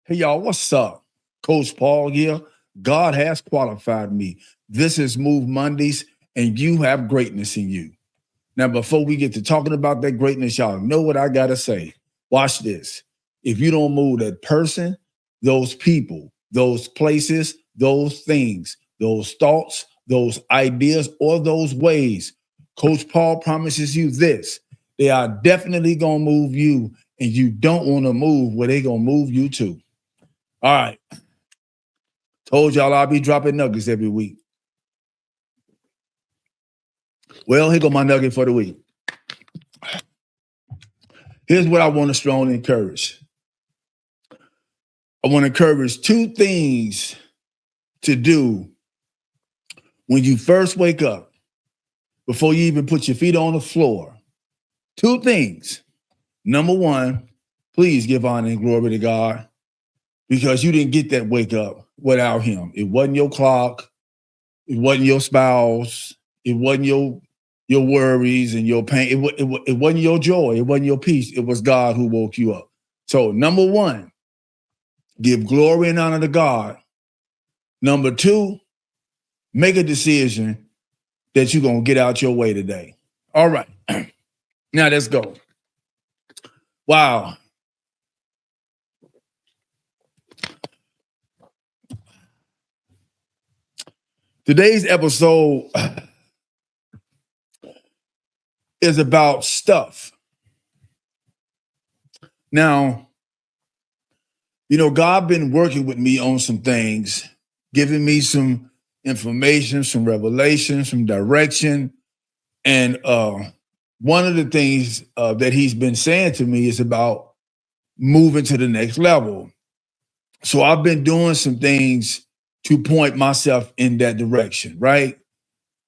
Hey, y'all, what's up? Coach Paul here. God has qualified me. This is Move Mondays, and you have greatness in you. Now, before we get to talking about that greatness, y'all know what I got to say. Watch this. If you don't move that person, those people, those places, those things, those thoughts, those ideas, or those ways, Coach Paul promises you this. They are definitely going to move you, and you don't want to move where they're going to move you to. All right. Told y'all I'll be dropping nuggets every week. Well, here go my nugget for the week. Here's what I want to strongly encourage. I want to encourage two things to do when you first wake up, before you even put your feet on the floor. Two things. Number one, please give honor and glory to God, because you didn't get that wake up without him. It wasn't your clock. It wasn't your spouse. It wasn't your worries and your pain. It wasn't your joy. It wasn't your peace. It was God who woke you up. So number one, give glory and honor to God. Number two, make a decision that you're going to get out your way today. All right. Now let's go. Wow. Today's episode is about stuff. Now, God been working with me on some things, giving me some information, some revelation, some direction. And one of the things that he's been saying to me is about moving to the next level. So I've been doing some things to point myself in that direction, right?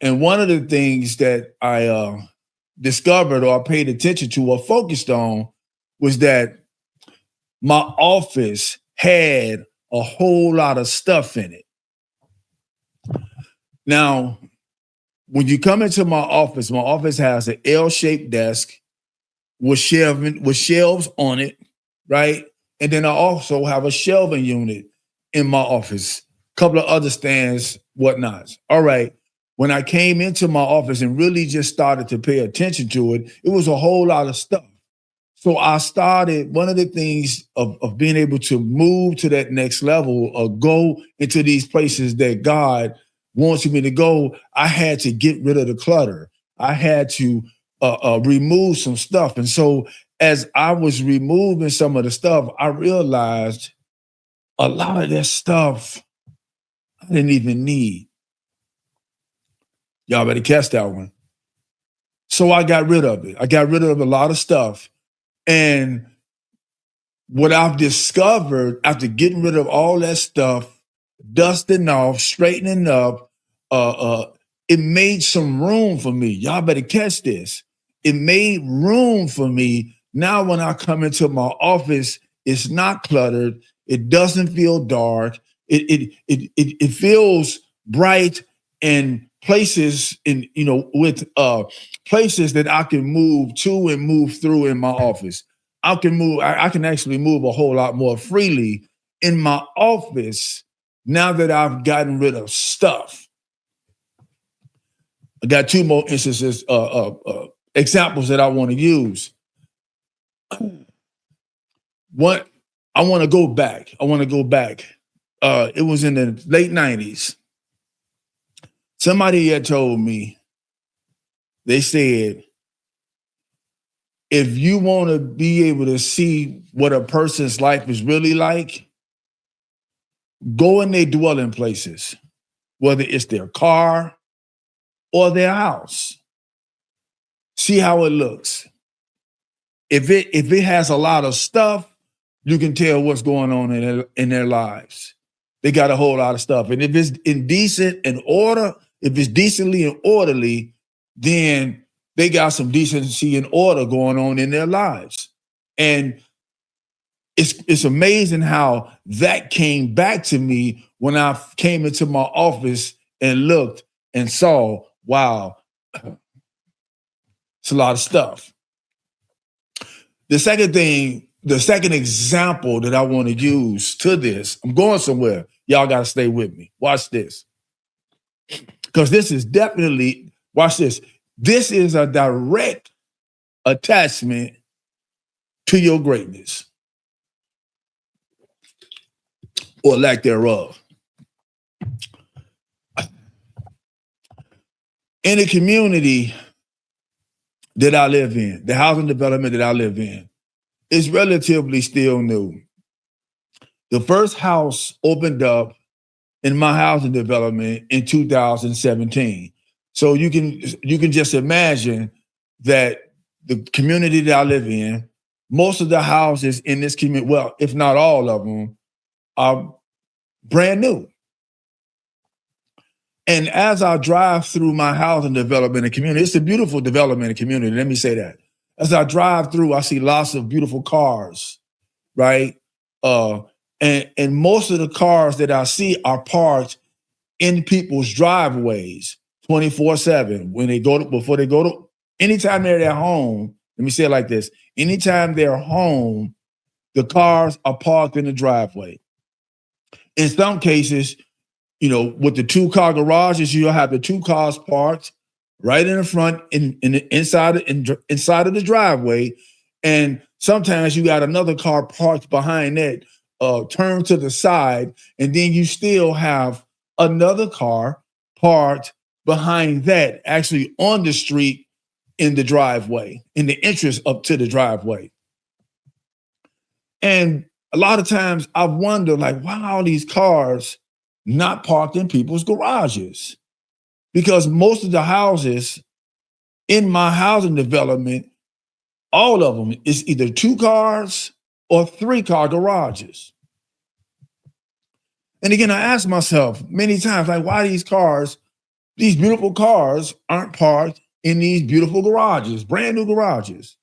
And one of the things that I discovered or paid attention to or focused on was that my office had a whole lot of stuff in it. Now, when you come into my office has an L-shaped desk with shelves on it, right? And then I also have a shelving unit in my office, a couple of other stands, whatnots. All right. When I came into my office and really just started to pay attention to it, it was a whole lot of stuff. So I started, one of the things of being able to move to that next level or go into these places that God wants me to go, I had to get rid of the clutter. I had to remove some stuff. And so as I was removing some of the stuff, I realized a lot of that stuff I didn't even need. Y'all better catch that one. So I got rid of it. I got rid of a lot of stuff. And what I've discovered after getting rid of all that stuff, dusting off, straightening up, it made some room for me. Y'all better catch this. It made room for me. Now when I come into my office, it's not cluttered. It doesn't feel dark. It feels bright and places with places that I can move to and move through in my office. I can actually move a whole lot more freely in my office now that I've gotten rid of stuff. I got two more instances, examples that I want to use. One, I want to go back. It was in the late 90s. Somebody had told me, they said, if you want to be able to see what a person's life is really like, go in their dwelling places, whether it's their car or their house. See how it looks. If it has a lot of stuff, you can tell what's going on in their lives. They got a whole lot of stuff. And if it's in decent and order, if it's decently and orderly, then they got some decency and order going on in their lives. And it's amazing how that came back to me when I came into my office and looked and saw, wow, it's a lot of stuff. The second thing the second example that I want to use to this, I'm going somewhere. Y'all got to stay with me. Watch this. Because this is definitely, watch this. This is a direct attachment to your greatness or lack thereof. In the community that I live in, the housing development that I live in, is relatively still new. The first house opened up in my housing development in 2017. So you can just imagine that the community that I live in, most of the houses in this community, well, if not all of them, are brand new. And as I drive through my housing development and community, it's a beautiful development and community, let me say that. As I drive through, I see lots of beautiful cars, right? And most of the cars that I see are parked in people's driveways 24/7. When they go to, before they go to, anytime they're at home, let me say it like this, anytime they're home, the cars are parked in the driveway. In some cases, with the 2-car garages, you'll have the 2 cars parked right in the front, inside of the driveway, and sometimes you got another car parked behind that, turned to the side, and then you still have another car parked behind that, actually on the street in the driveway, in the entrance up to the driveway. And a lot of times I wonder, like, why are all these cars not parked in people's garages? Because most of the houses in my housing development, all of them is either 2 cars or 3-car garages. And again, I ask myself many times, like, why these beautiful cars aren't parked in these beautiful garages, brand new garages?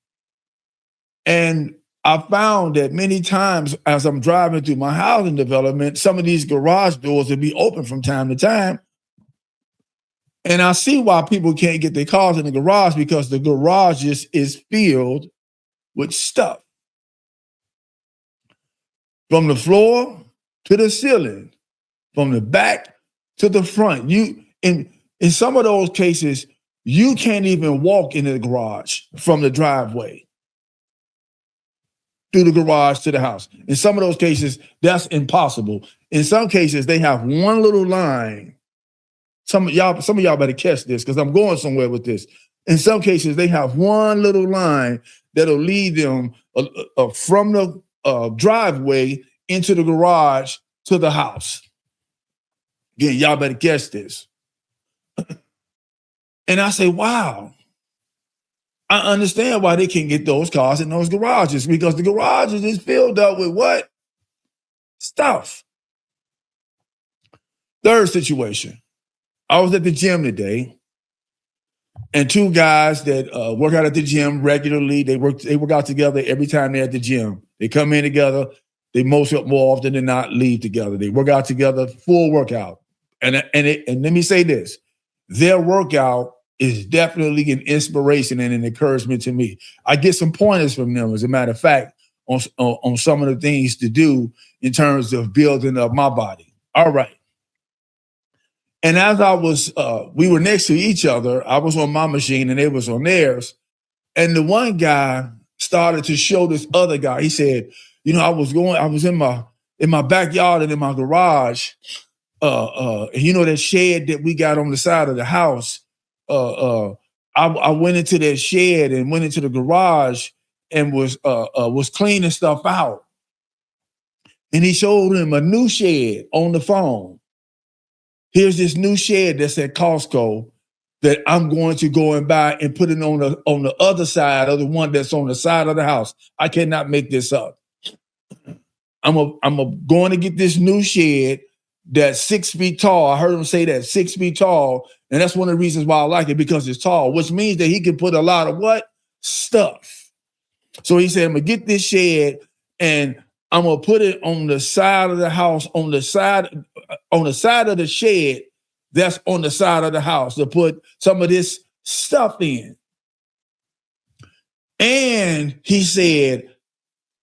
And I found that many times as I'm driving through my housing development, some of these garage doors will be open from time to time. And I see why people can't get their cars in the garage, because the garage is filled with stuff. From the floor to the ceiling, from the back to the front. In some of those cases, you can't even walk in the garage from the driveway through the garage to the house. In some of those cases, that's impossible. In some cases, they have one little line. Some of y'all better catch this, because I'm going somewhere with this. In some cases, they have one little line that'll lead them from the driveway into the garage to the house. Again, y'all better catch this. And I say, wow, I understand why they can't get those cars in those garages, because the garages is filled up with what? Stuff. Third situation. I was at the gym today, and 2 guys that work out at the gym regularly, they work out together every time they're at the gym. They come in together. They more often than not leave together. They work out together, full workout. And let me say this, their workout is definitely an inspiration and an encouragement to me. I get some pointers from them, as a matter of fact, on some of the things to do in terms of building up my body. All right. And as we were next to each other, I was on my machine and they was on theirs. And the one guy started to show this other guy. He said, I was in my backyard and in my garage. That shed that we got on the side of the house. I went into that shed and went into the garage and was cleaning stuff out. And he showed him a new shed on the phone. Here's this new shed that's at Costco that I'm going to go and buy and put it on the other side of the one that's on the side of the house. I cannot make this up. I'm going to get this new shed that's 6 feet tall. I heard him say that, 6 feet tall. And that's one of the reasons why I like it, because it's tall, which means that he can put a lot of what? Stuff. So he said, I'm going to get this shed and I'm going to put it on the side of the house, on the side of the shed that's on the side of the house, to put some of this stuff in. And he said,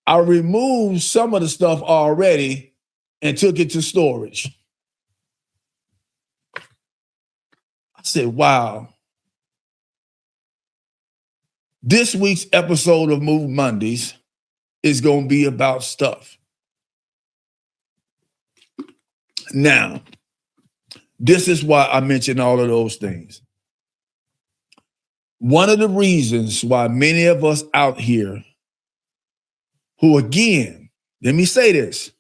I removed some of the stuff already and took it to storage. I said, wow. This week's episode of Move Mondays is going to be about stuff. Now, this is why I mentioned all of those things. One of the reasons why many of us out here who, again, let me say this,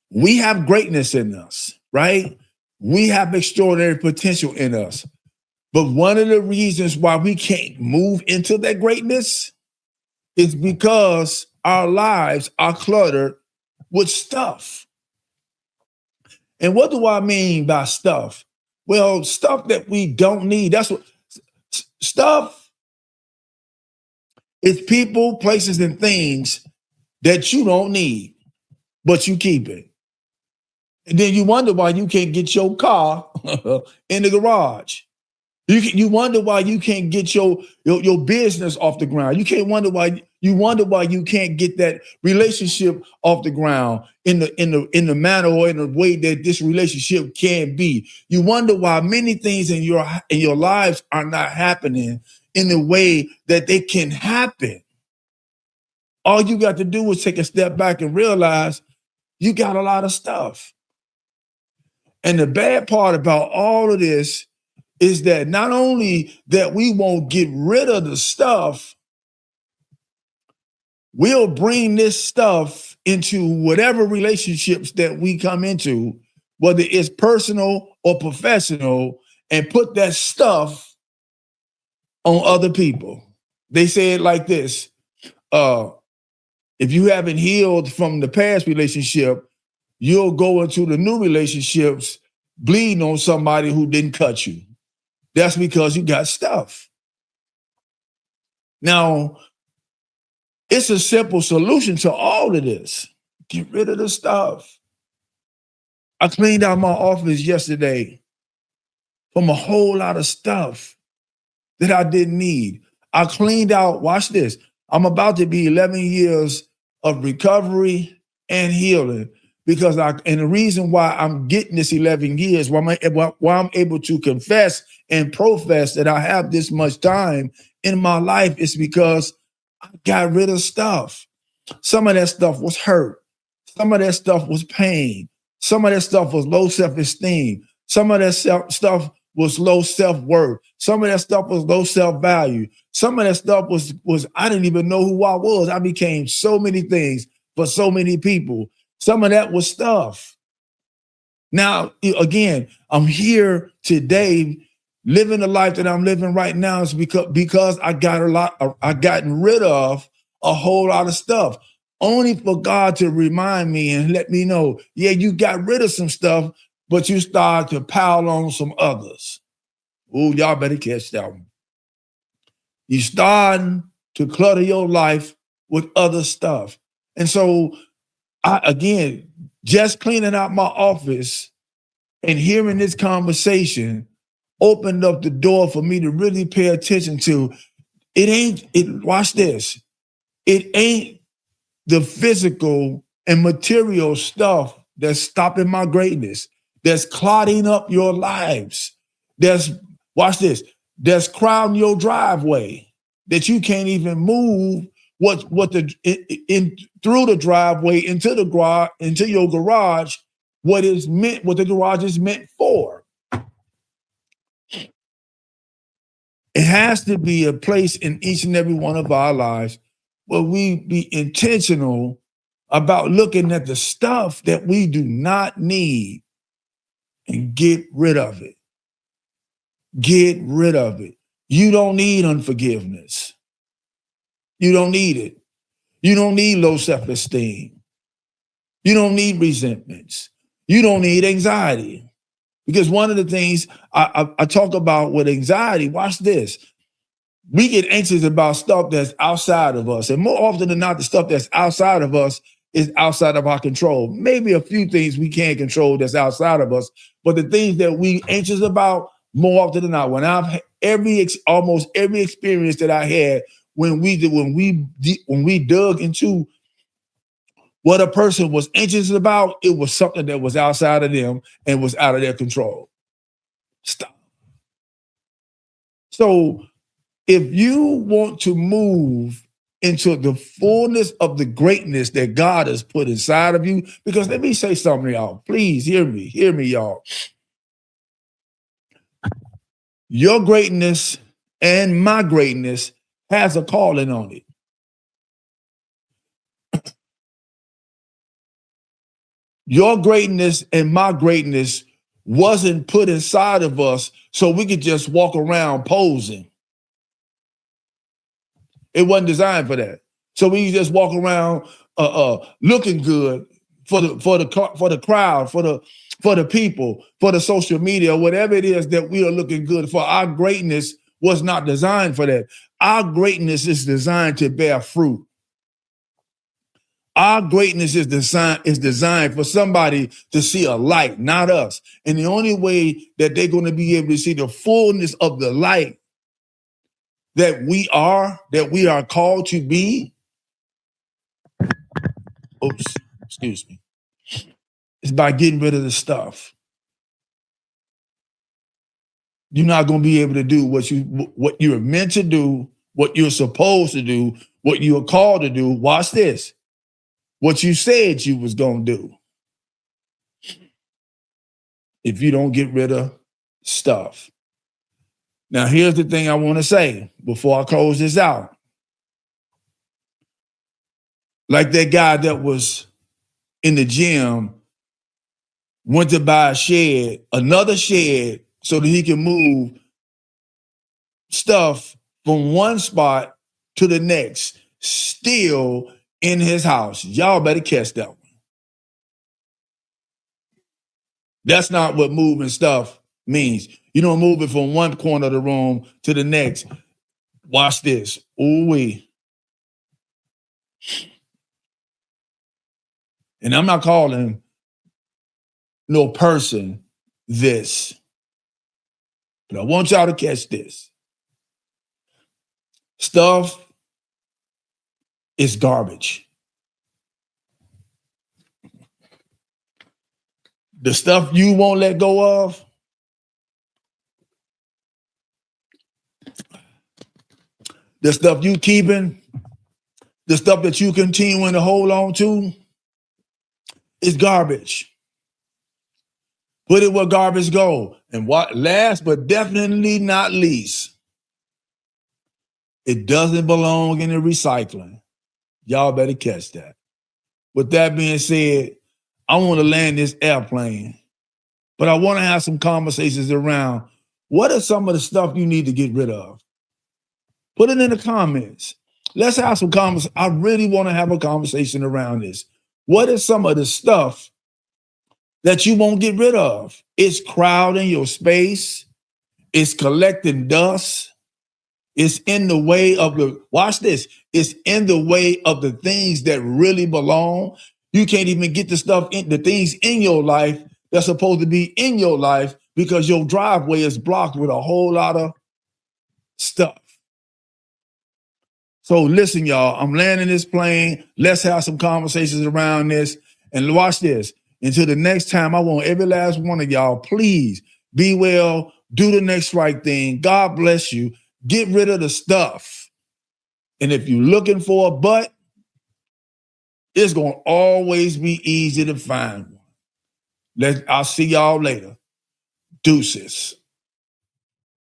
we have greatness in us, right? We have extraordinary potential in us. But one of the reasons why we can't move into that greatness is because our lives are cluttered with stuff. And what do I mean by stuff? Well, stuff that we don't need. That's what stuff is people, places, and things that you don't need, but you keep it. And then you wonder why you can't get your car in the garage. You wonder why you can't get your business off the ground. You wonder why you can't get that relationship off the ground in the manner or in the way that this relationship can be. You wonder why many things in your lives are not happening in the way that they can happen. All you got to do is take a step back and realize you got a lot of stuff. And the bad part about all of this is that not only that we won't get rid of the stuff, we'll bring this stuff into whatever relationships that we come into, whether it's personal or professional, and put that stuff on other people. They say it like this, if you haven't healed from the past relationship, you'll go into the new relationships bleeding on somebody who didn't cut you. That's because you got stuff. Now, it's a simple solution to all of this. Get rid of the stuff. I cleaned out my office yesterday from a whole lot of stuff that I didn't need. I cleaned out, watch this, I'm about to be 11 years of recovery and healing. And the reason why I'm getting this 11 years, why I'm able to confess and profess that I have this much time in my life is because I got rid of stuff. Some of that stuff was hurt. Some of that stuff was pain. Some of that stuff was low self-esteem. Some of that stuff was low self-worth. Some of that stuff was low self-value. Some of that stuff was I didn't even know who I was. I became so many things for so many people. Some of that was stuff. Now, again, I'm here today living the life that I'm living right now is because I gotten rid of a whole lot of stuff. Only for God to remind me and let me know, yeah, you got rid of some stuff, but you started to pile on some others. Ooh, y'all better catch that one. You starting to clutter your life with other stuff. And so again, just cleaning out my office and hearing this conversation opened up the door for me to really pay attention to watch this. It ain't the physical and material stuff that's stopping my greatness, that's clogging up your lives. Watch this, that's crowding your driveway, that you can't even move through the driveway into your garage, what the garage is meant for. It has to be a place in each and every one of our lives where we be intentional about looking at the stuff that we do not need and get rid of it. Get rid of it. You don't need unforgiveness. You don't need it. You don't need low self-esteem. You don't need resentments. You don't need anxiety. Because one of the things I talk about with anxiety, watch this. We get anxious about stuff that's outside of us. And more often than not, the stuff that's outside of us is outside of our control. Maybe a few things we can't control that's outside of us, but the things that we anxious about, more often than not, when I've almost every experience that I had when we dug into what a person was anxious about, it was something that was outside of them and was out of their control. Stop. So if you want to move into the fullness of the greatness that God has put inside of you, because let me say something to y'all. Please hear me, y'all. Your greatness and my greatness has a calling on it. Your greatness and my greatness wasn't put inside of us so we could just walk around posing. It wasn't designed for that. So we just walk around looking good for the crowd, for the people, for the social media, whatever it is that we are looking good for. Our greatness was not designed for that. Our greatness is designed to bear fruit. Our greatness is designed for somebody to see a light, not us. And the only way that they're going to be able to see the fullness of the light that we are called to be, excuse me, is by getting rid of the stuff. You're not going to be able to do what you're meant to do, what you're supposed to do, what you're called to do. Watch this. What you said you was going to do. If you don't get rid of stuff. Now, here's the thing I want to say before I close this out. Like that guy that was in the gym went to buy a shed, another shed, so that he can move stuff from one spot to the next, still in his house. Y'all better catch that one. That's not what moving stuff means. You don't move it from one corner of the room to the next. Watch this. Ooh-wee. And I'm not calling no person this, but I want y'all to catch this. Stuff is garbage. The stuff you won't let go of, the stuff you keeping, the stuff that you continuing to hold on to, is garbage. Put it where garbage go. And what last but definitely not least, it doesn't belong in the recycling. Y'all better catch that. With that being said, I want to land this airplane, but I want to have some conversations around what are some of the stuff you need to get rid of. Put it in the comments. Let's have some conversations. I really want to have a conversation around this. What is some of the stuff that you won't get rid of? It's crowding your space. It's collecting dust. It's in the way of watch this. It's in the way of the things that really belong. You can't even get the things in your life that's supposed to be in your life because your driveway is blocked with a whole lot of stuff. So listen, y'all, I'm landing this plane. Let's have some conversations around this. And watch this. Until the next time, I want every last one of y'all, please be well, do the next right thing. God bless you. Get rid of the stuff. And if you're looking for a butt, it's going to always be easy to find one. I'll see y'all later. Deuces.